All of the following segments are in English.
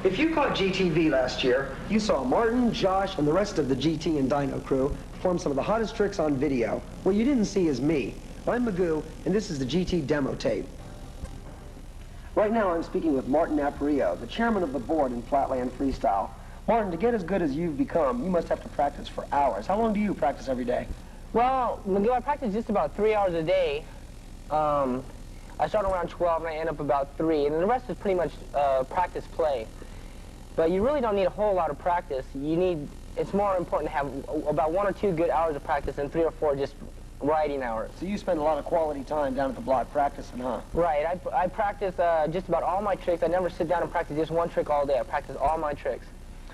If you caught GTV last year, you saw Martin, Josh, and the rest of the GT and Dyno crew perform some of the hottest tricks on video. What you didn't see is me. I'm McGoo, and this is the GT demo tape. Right now I'm speaking with Martin Aparijo, the chairman of the board in Flatland Freestyle. Martin, to get as good as you've become, you must have to practice for hours. How long do you practice every day? Well, McGoo, I practice just about 3 hours a day. I start around 12 and I end up about 3, and the rest is pretty much practice play. But you really don't need a whole lot of practice. It's more important to have about 1 or 2 good hours of practice than 3 or 4 just riding hours. So you spend a lot of quality time down at the block practicing, huh? Right. I practice just about all my tricks. I never sit down and practice just one trick all day. I practice all my tricks.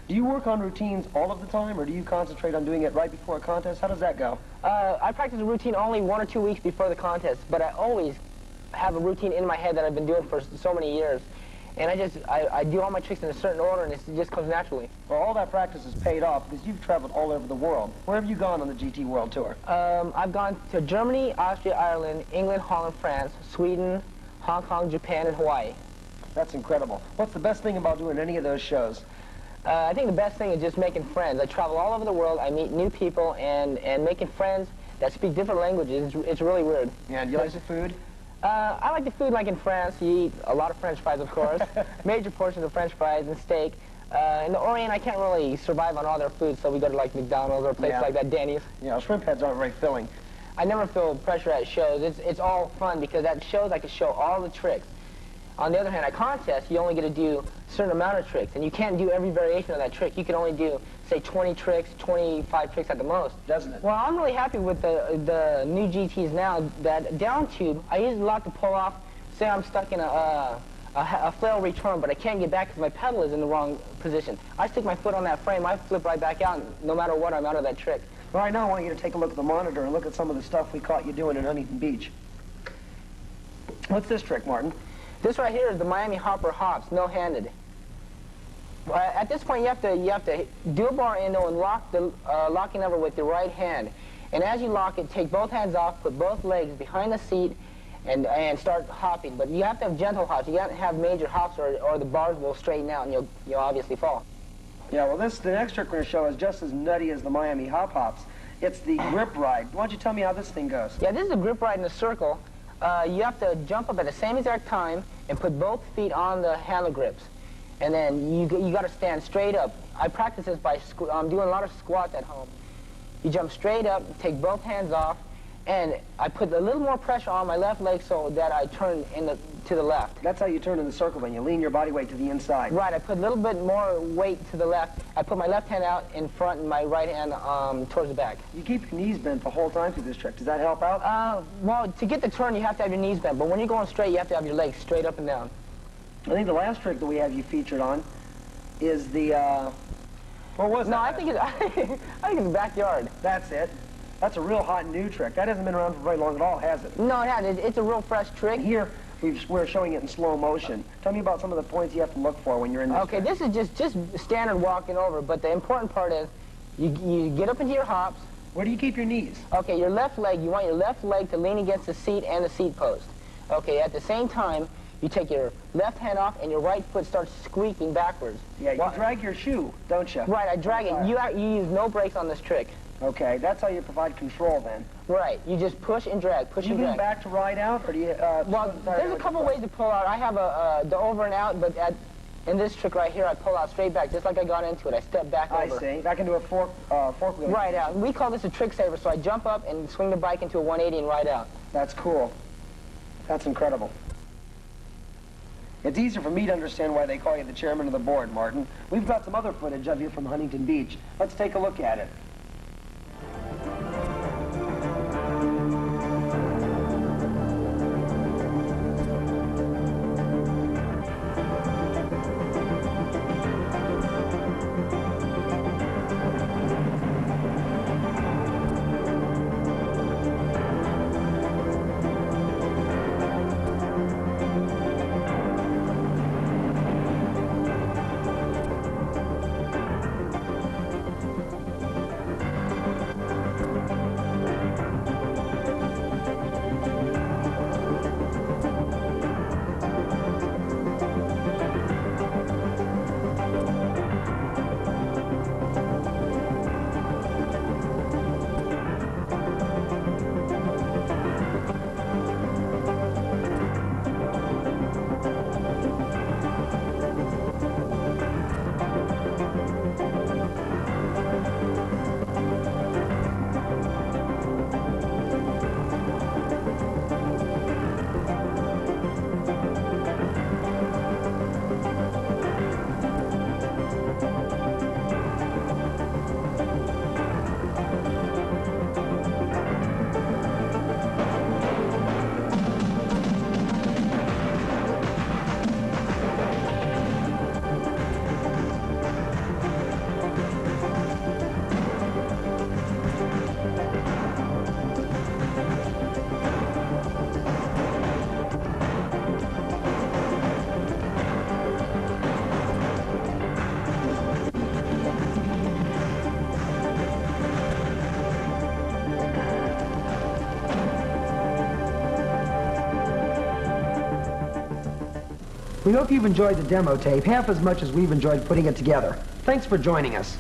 Do you work on routines all of the time, or do you concentrate on doing it right before a contest? How does that go? I practice a routine only 1 or 2 weeks before the contest, but I always have a routine in my head that I've been doing for so many years. And I do all my tricks in a certain order, and it just comes naturally. Well, all that practice has paid off because you've traveled all over the world. Where have you gone on the GT World Tour? I've gone to Germany, Austria, Ireland, England, Holland, France, Sweden, Hong Kong, Japan, and Hawaii. That's incredible. What's the best thing about doing any of those shows? I think the best thing is just making friends. I travel all over the world. I meet new people, and making friends that speak different languages. It's really weird. Yeah, do you like the food? I like the food like in France. You eat a lot of French fries, of course. Major portions of French fries and steak. In the Orient, I can't really survive on all their food, so we go to like McDonald's or a place like that, Denny's. Yeah, shrimp heads aren't very filling. I never feel pressure at shows. It's all fun because at shows I can show all the tricks. On the other hand, at contests, you only get to do a certain amount of tricks, and you can't do every variation of that trick. You can only do, say, 20 tricks, 25 tricks at the most. Doesn't it? Well, I'm really happy with the new GTs now. That down tube, I use a lot to pull off. Say I'm stuck in a flail return, but I can't get back because my pedal is in the wrong position. I stick my foot on that frame, I flip right back out, and no matter what, I'm out of that trick. Right now, I want you to take a look at the monitor and look at some of the stuff we caught you doing in Huntington Beach. What's this trick, Martin? This right here is the Miami Hopper Hops, no-handed. At this point, you have to do a bar endo and lock the locking lever with your right hand. And as you lock it, take both hands off, put both legs behind the seat, and start hopping. But you have to have gentle hops. You can't have major hops, or the bars will straighten out and you'll obviously fall. Yeah, well, the next trick we're going to show is just as nutty as the Miami Hop Hops. It's the grip ride. Why don't you tell me how this thing goes? Yeah, this is a grip ride in a circle. You have to jump up at the same exact time and put both feet on the handle grips. And then you got to stand straight up. I practice this by doing a lot of squats at home. You jump straight up, take both hands off, and I put a little more pressure on my left leg so that I turn to the left. That's how you turn in the circle, then. You lean your body weight to the inside. Right, I put a little bit more weight to the left. I put my left hand out in front and my right hand towards the back. You keep your knees bent the whole time through this trick. Does that help out? Well, to get the turn, you have to have your knees bent, but when you're going straight, you have to have your legs straight up and down. I think the last trick that we have you featured on is the, what was that? No, I think it's backyard. That's it. That's a real hot new trick. That hasn't been around for very long at all, has it? No, it hasn't. It's a real fresh trick. Here, we're showing it in slow motion. Tell me about some of the points you have to look for when you're in this trick. This is just standard walking over, but the important part is you get up into your hops. Where do you keep your knees? Okay, your left leg, you want your left leg to lean against the seat and the seat post. Okay, at the same time, you take your left hand off and your right foot starts squeaking backwards. Yeah, you drag your shoe, don't you? Right, I drag it. You use no brakes on this trick. Okay, that's how you provide control then. Right, you just push and drag, push and drag. Do you go back to ride out, or do you... well, there's a couple ways to pull out. I have the over and out, but in this trick right here, I pull out straight back, just like I got into it. I step back over. I see. Back into a fork wheel. Right out. We call this a trick saver, so I jump up and swing the bike into a 180 and ride out. That's cool. That's incredible. It's easier for me to understand why they call you the chairman of the board, Martin. We've got some other footage of you from Huntington Beach. Let's take a look at it. We hope you've enjoyed the demo tape half as much as we've enjoyed putting it together. Thanks for joining us.